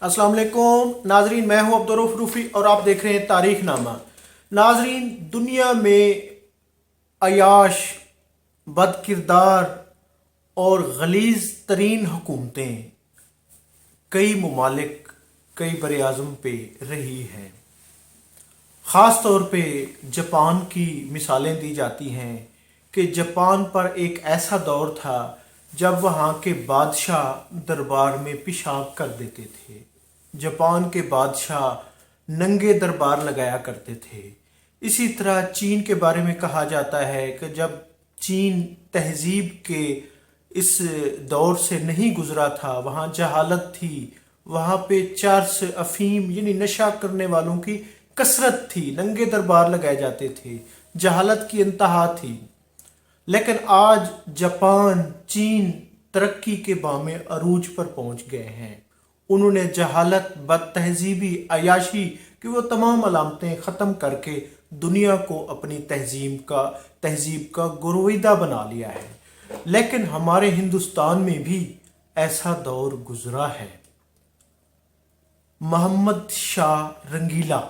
अस्सलाम वालेकुम नाजरीन, मैं हूं अब्दुर्रऊफ रूफी और आप देख रहे हैं तारीख नामा। नाजरीन, दुनिया में अयाश, बदकिरदार और गलीज तरीन हुकूमतें कई ममालिक, कई बर आज़म पे रही हैं। ख़ास तौर पे जापान की मिसालें दी जाती हैं कि जापान पर एक ऐसा दौर था जब वहाँ के बादशाह दरबार में पेशाब कर देते थे। जापान के बादशाह नंगे दरबार लगाया करते थे। इसी तरह चीन के बारे में कहा जाता है कि जब चीन तहजीब के इस दौर से नहीं गुजरा था, वहाँ जहालत थी, वहाँ पे चर्स, अफीम यानी नशा करने वालों की कसरत थी, नंगे दरबार लगाए जाते थे, जहालत की इंतहा थी। लेकिन आज जापान, चीन तरक्की के बामे अरूज पर पहुंच गए हैं। उन्होंने जहालत, बद तहजीबी, अयाशी की वो तमाम अलामतें ख़त्म करके दुनिया को अपनी तहजीब का गुरोइदा बना लिया है। लेकिन हमारे हिंदुस्तान में भी ऐसा दौर गुजरा है। मोहम्मद शाह रंगीला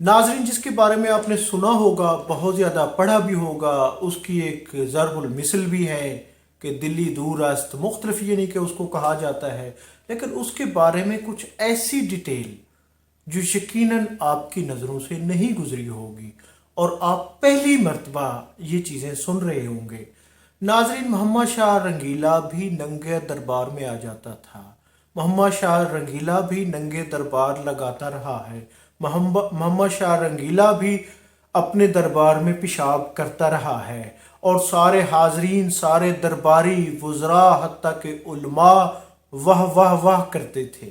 नाजरीन, जिसके बारे में आपने सुना होगा, बहुत ज़्यादा पढ़ा भी होगा। उसकी एक ज़रबुल मिसल भी है कि दिल्ली दूर अस्त मुख्तलिफ, यानी कि उसको कहा जाता है। लेकिन उसके बारे में कुछ ऐसी डिटेल जो यकीनन आपकी नज़रों से नहीं गुजरी होगी और आप पहली मर्तबा ये चीज़ें सुन रहे होंगे। नाजरीन, मोहम्मद शाह रंगीला भी नंगे दरबार में आ जाता था। मोहम्मद शाह रंगीला भी नंगे दरबार लगाता रहा है। मोहम्मद शाह रंगीला भी अपने दरबार में पेशाब करता रहा है और सारे हाजरीन, सारे दरबारी, वज़रा, हत्ता के उलमा वाह वाह वाह करते थे।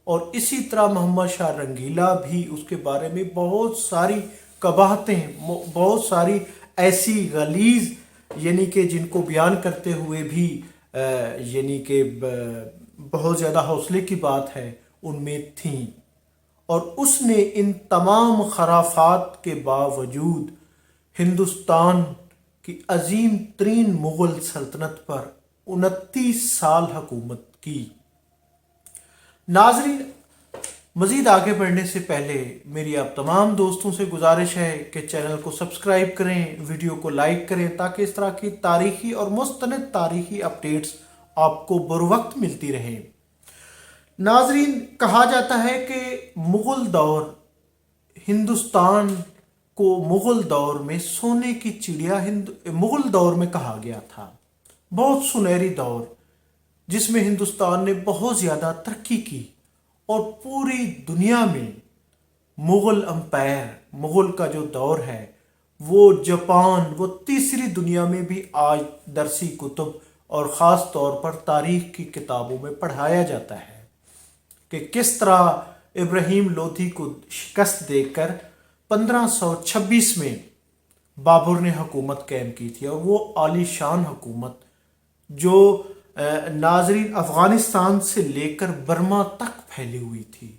और इसी तरह मोहम्मद शाह रंगीला भी, उसके बारे में बहुत सारी कबाहतें, बहुत सारी ऐसी गलीज यानी कि जिनको बयान करते हुए भी यानी कि बहुत ज़्यादा हौसले की बात है, उनमें थीं। और उसने इन तमाम खराफात के बावजूद हिंदुस्तान की अजीम तरीन मुग़ल सल्तनत पर 29 साल हुकूमत की। नाजरीन, मज़ीद आगे बढ़ने से पहले मेरी आप तमाम दोस्तों से गुजारिश है कि चैनल को सब्सक्राइब करें, वीडियो को लाइक करें, ताकि इस तरह की तारीख़ी और मुस्तनद तारीख़ी अपडेट्स आपको बरवक्त मिलती रहें। नाजरीन, कहा जाता है कि मुग़ल दौर, हिंदुस्तान को मुग़ल दौर में सोने की चिड़िया मुग़ल दौर में कहा गया था। बहुत सुनहरी दौर जिसमें हिंदुस्तान ने बहुत ज़्यादा तरक्की की और पूरी दुनिया में मुग़ल अम्पायर, मुग़ल का जो दौर है वो जापान, वो तीसरी दुनिया में भी आज दरसी कुतुब और ख़ास तौर पर तारीख़ की किताबों में पढ़ाया जाता है कि किस तरह इब्राहिम लोधी को शिकस्त देकर 1526 में बाबर ने हुकूमत कायम की थी। और वो आलीशान हुकूमत जो नाजरीन अफ़गानिस्तान से लेकर बर्मा तक फैली हुई थी,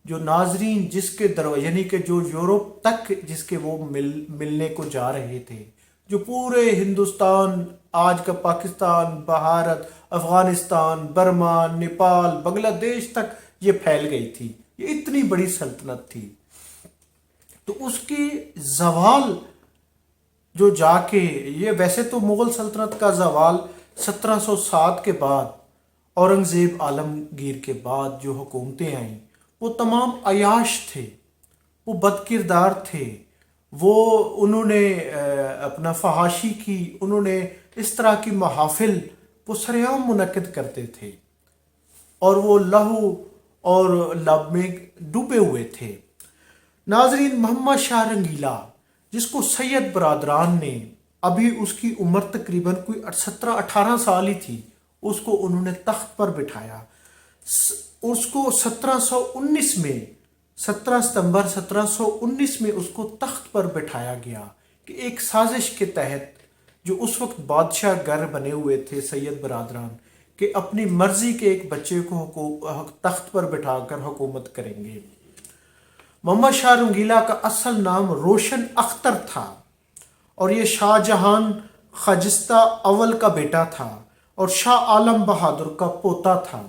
जो नाजरीन जिसके दरवाजे यानी कि जो यूरोप तक जिसके वो मिलने को जा रहे थे, जो पूरे हिंदुस्तान, आज का पाकिस्तान, भारत, अफ़गानिस्तान, बर्मा, नेपाल, बांग्लादेश तक ये फैल गई थी। ये इतनी बड़ी सल्तनत थी। तो उसकी जवाल जो जाके, ये वैसे तो मुग़ल सल्तनत का जवाल 1707 के बाद, औरंगज़ेब आलमगीर के बाद जो हुकूमतें आईं, वो तमाम अयाश थे, वो बदकिरदार थे, वो उन्होंने अपना फहाशी की, उन्होंने इस तरह की महाफिल वो सरेआम मुनक्किद करते थे और वो लहू और लब में डूबे हुए थे। नाजरीन, मोहम्मद शाह रंगीला, जिसको सैयद बरादरान ने, अभी उसकी उम्र तकरीबन कोई 17-18 साल ही थी, उसको उन्होंने तख्त पर बिठाया। उसको 1719 में, 17 सितंबर 1719 में उसको तख्त पर बिठाया गया कि एक साजिश के तहत जो उस वक्त बादशाह गर बने हुए थे सैयद बरादरान, कि अपनी मर्जी के एक बच्चे को तख्त पर बिठाकर हुकूमत करेंगे। मोहम्मद शाह रंगीला का असल नाम रोशन अख्तर था और ये शाहजहां खजिस्ता अव्वल का बेटा था और शाह आलम बहादुर का पोता था।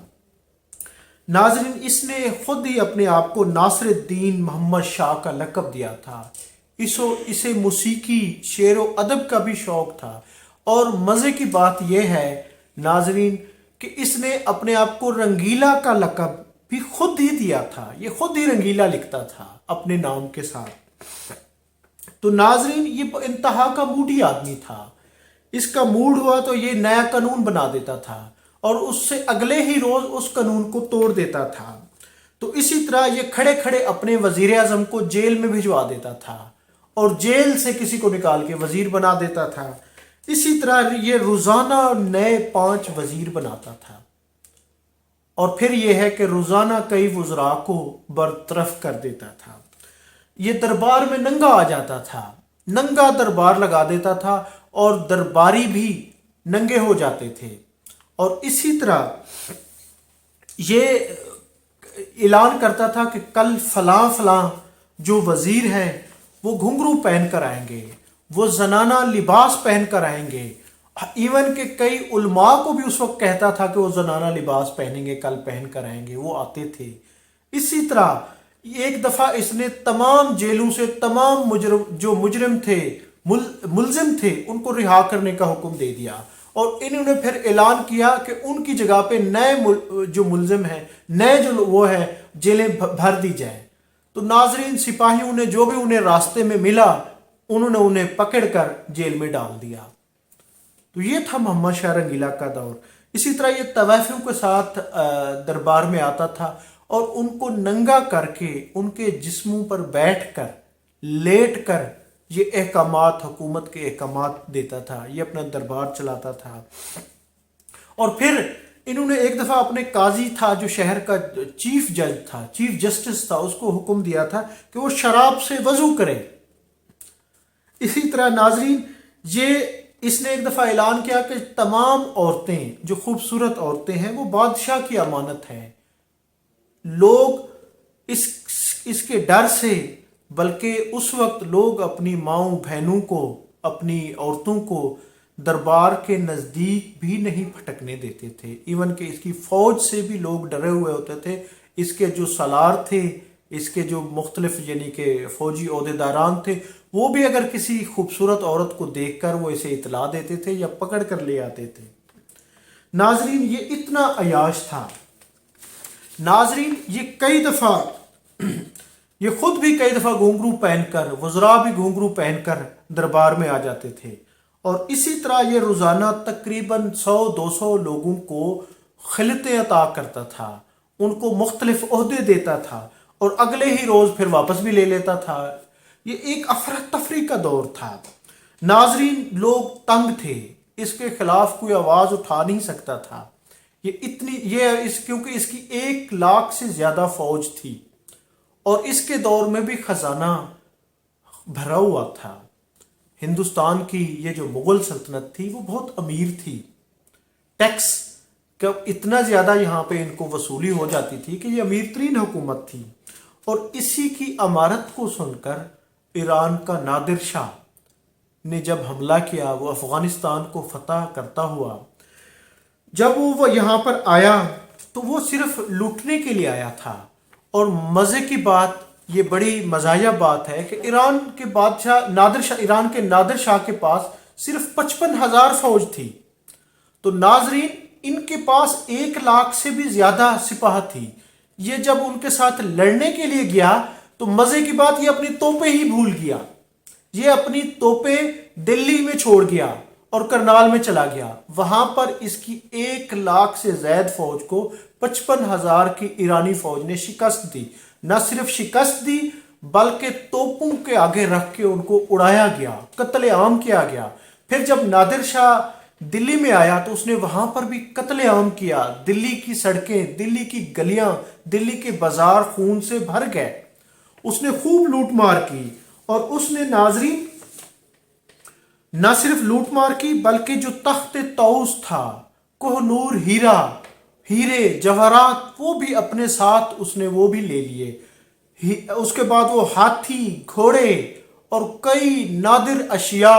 नाजरीन, इसने खुद ही अपने आप को नासिरुद्दीन मोहम्मद शाह का लक़ब दिया था। इसे मौसीकी शेर व अदब का भी शौक था। और मज़े की बात यह है नाजरीन कि इसने अपने आप को रंगीला का लक़ब भी खुद ही दिया था। ये खुद ही रंगीला लिखता था अपने नाम के साथ। तो नाजरीन, ये इंतहा का मूडी आदमी था। इसका मूड हुआ तो ये नया कानून बना देता था और उससे अगले ही रोज उस कानून को तोड़ देता था। तो इसी तरह ये खड़े खड़े अपने वजीर आजम को जेल में भिजवा देता था और जेल से किसी को निकाल के वजीर बना देता था। इसी तरह ये रोजाना नए 5 वजीर बनाता था और फिर यह है कि रोजाना कई वज़रा को बरतरफ कर देता था। ये दरबार में नंगा आ जाता था, नंगा दरबार लगा देता था और दरबारी भी नंगे हो जाते थे। और इसी तरह ये ऐलान करता था कि कल फलां फलां जो वजीर हैं वो घुंघरू पहन कर आएंगे, वो जनाना लिबास पहन कर आएंगे। इवन के कई उलमा को भी उस वक्त कहता था कि वो जनाना लिबास पहनेंगे, कल पहन कर आएंगे, वो आते थे। इसी तरह एक दफा इसने तमाम जेलों से तमाम मुजरिम थे, मुलजिम थे, उनको रिहा करने का हुक्म दे दिया और इन्होंने फिर ऐलान किया कि उनकी जगह पे नए जो मुलजिम हैं, नए जो वो है, जेलें भर दी जाए। तो नाजरीन, सिपाहियों ने जो भी उन्हें रास्ते में मिला उन्होंने उन्हें पकड़कर जेल में डाल दिया। तो ये था मोहम्मद शाह रंगीला का दौर। इसी तरह ये तवाफ़ियों के साथ दरबार में आता था और उनको नंगा करके उनके जिस्मों पर बैठ कर लेट कर ये अहकामात, हुकूमत के अहकामात देता था, ये अपना दरबार चलाता था। और फिर इन्होंने एक दफ़ा अपने काजी था जो शहर का चीफ जज था, चीफ जस्टिस था, उसको हुक्म दिया था कि वो शराब से वजू करे। इसी तरह नाजरीन, ये इसने एक दफ़ा ऐलान किया कि तमाम औरतें, जो खूबसूरत औरतें हैं, वो बादशाह की अमानत हैं। लोग इसके डर से, बल्कि उस वक्त लोग अपनी माओं बहनों को, अपनी औरतों को दरबार के नज़दीक भी नहीं फटकने देते थे। इवन कि इसकी फ़ौज से भी लोग डरे हुए होते थे। इसके जो सलार थे, इसके जो मुख्तलिफ यानी कि फ़ौजी ओहदेदारान थे, वो भी अगर किसी खूबसूरत औरत को देखकर वो इसे इतला देते थे या पकड़ कर ले आते थे। नाजरीन, ये इतना अयाश था। नाजरीन, ये कई दफ़ा ये खुद भी कई दफ़ा घुंघरू पहनकर, वज़रा भी घुंघरू पहनकर दरबार में आ जाते थे और इसी तरह ये रोज़ाना तकरीबन 100-200 लोगों को खिलतें अता करता था, उनको मुख्तलिफ ओहदे देता था और अगले ही रोज़ फिर वापस भी ले लेता था। ये एक अफरा तफरी का दौर था। नाजरीन, लोग तंग थे, इसके खिलाफ कोई आवाज़ उठा नहीं सकता था। क्योंकि इसकी 1 लाख से ज़्यादा फ़ौज थी और इसके दौर में भी खजाना भरा हुआ था। हिंदुस्तान की ये जो मुगल सल्तनत थी वो बहुत अमीर थी। टैक्स का इतना ज़्यादा यहाँ पे इनको वसूली हो जाती थी कि ये अमीर तरीन हुकूमत थी। और इसी की अमारत को सुनकर ईरान का नादिर शाह ने जब हमला किया, वो अफ़गानिस्तान को फतह करता हुआ, जब वो यहाँ पर आया तो वो सिर्फ लूटने के लिए आया था। और मज़े की बात, ये बड़ी मज़ाहिया बात है कि ईरान के बादशाह ईरान के नादिर शाह के पास सिर्फ 55,000 फौज थी। तो नाजरीन, इनके पास 1 लाख से भी ज़्यादा सिपाह थी। ये जब उनके साथ लड़ने के लिए गया तो मज़े की बात, ये अपनी तोपें ही भूल गया। ये अपनी तोपें दिल्ली में छोड़ गया और करनाल में चला गया। वहां पर इसकी 1 लाख से ज़्यादा फौज को 55,000 की ईरानी फौज ने शिकस्त दी। न सिर्फ शिकस्त दी बल्कि तोपों के आगे रख के उनको उड़ाया गया, कत्ले आम किया गया। फिर जब नादिर शाह दिल्ली में आया तो उसने वहां पर भी कत्ले आम किया। दिल्ली की सड़कें, दिल्ली की गलियां, दिल्ली के बाजार खून से भर गए। उसने खूब लूट मार की और उसने नाजरीन न सिर्फ लूट मार की बल्कि जो तख्त तौस था, कोहनूर हीरे जवाहरात, वो भी अपने साथ उसने वो भी ले लिए। उसके बाद वो हाथी, घोड़े और कई नादिर अशिया,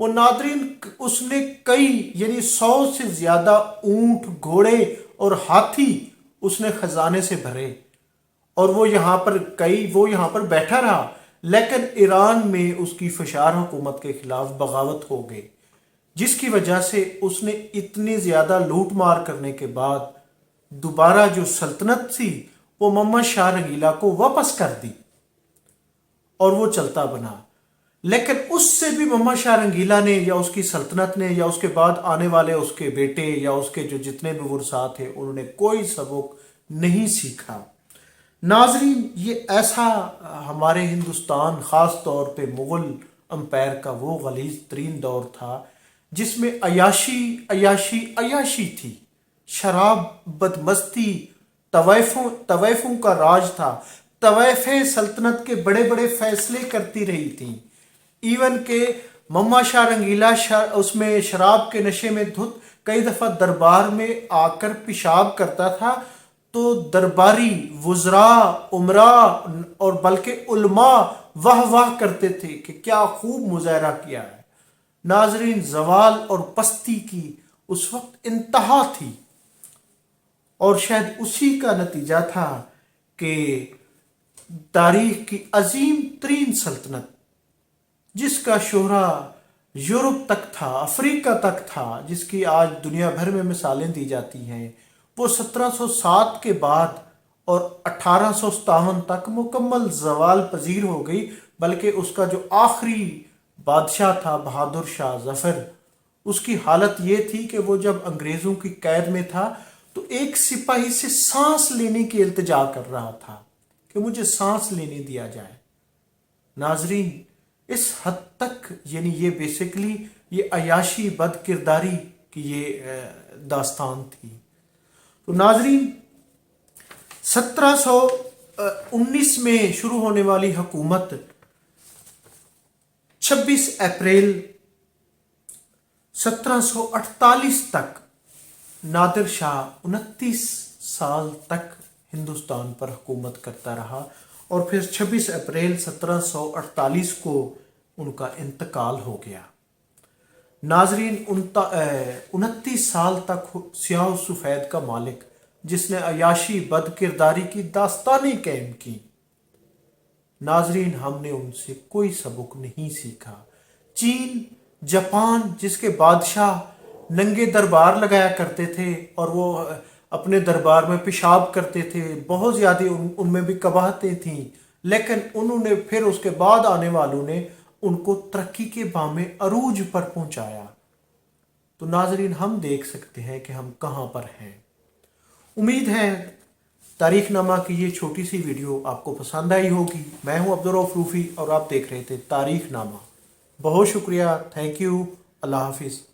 वो नादरीन उसने कई यानी 100 से ज्यादा ऊंट, घोड़े और हाथी उसने खजाने से भरे और वो यहाँ पर बैठा रहा, लेकिन ईरान में उसकी फशार हुकूमत के खिलाफ बगावत हो गई, जिसकी वजह से उसने इतनी ज़्यादा लूट मार करने के बाद दोबारा जो सल्तनत थी वो मोहम्मद शाह रंगीला को वापस कर दी और वो चलता बना। लेकिन उससे भी मोहम्मद शाह रंगीला ने या उसकी सल्तनत ने या उसके बाद आने वाले उसके बेटे या उसके जो जितने भी वुरसा थे उन्होंने कोई सबक नहीं सीखा। नाजरीन, ये ऐसा हमारे हिंदुस्तान ख़ास तौर पे मुग़ल अम्पायर का वो गलीज़ तरीन दौर था जिसमें अयाशी थी, शराब, बदमस्ती, तवैफ़ों का राज था। तवैफ़ें सल्तनत के बड़े बड़े फैसले करती रही थी। इवन के मोहम्मद शाह रंगीला उसमें शराब के नशे में धुत कई दफ़ा दरबार में आकर पेशाब करता था, तो दरबारी वुज़रा, उमरा और बल्कि उलमा वाह वाह करते थे कि क्या खूब मुजाहरा किया है। नाजरीन, जवाल और पस्ती की उस वक्त इंतहा थी और शायद उसी का नतीजा था कि तारीख की अजीम तरीन सल्तनत जिसका शोहरा यूरोप तक था, अफ्रीका तक था, जिसकी आज दुनिया भर में मिसालें दी जाती हैं, वो 1707 के बाद और 1857 तक मुकम्मल जवाल पजीर हो गई। बल्कि उसका जो आखिरी बादशाह था बहादुर शाह जफर, उसकी हालत ये थी कि वो जब अंग्रेज़ों की कैद में था तो एक सिपाही से सांस लेने की इल्तिजा कर रहा था कि मुझे सांस लेने दिया जाए। नाजरीन, इस हद तक यानी ये बेसिकली ये अयाशी बद किरदारी की ये दास्तान थी। तो नाजरीन, 1719 में शुरू होने वाली हुकूमत 26 अप्रैल 1748 तक नादिर शाह 29 साल तक हिंदुस्तान पर हुकूमत करता रहा और फिर 26 अप्रैल 1748 को उनका इंतकाल हो गया। नाजरीन, 29 साल तक स्याह सफ़ेद का मालिक जिसने अयाशी बद किरदारी की दास्तानें कायम की। नाजरीन, हमने उनसे कोई सबक नहीं सीखा। चीन, जापान जिसके बादशाह नंगे दरबार लगाया करते थे और वो अपने दरबार में पेशाब करते थे, बहुत ज़्यादा उनमें भी कबाहतें थीं, लेकिन उन्होंने फिर उसके बाद आने वालों ने उनको तरक्की के बामे अरूज पर पहुंचाया। तो नाजरीन, हम देख सकते हैं कि हम कहाँ पर हैं। उम्मीद है तारीखनामा की ये छोटी सी वीडियो आपको पसंद आई होगी। मैं हूं अब्दुर्रऊफ रूफ़ी और आप देख रहे थे तारीखनामा। बहुत शुक्रिया, थैंक यू, अल्लाह हाफिज़।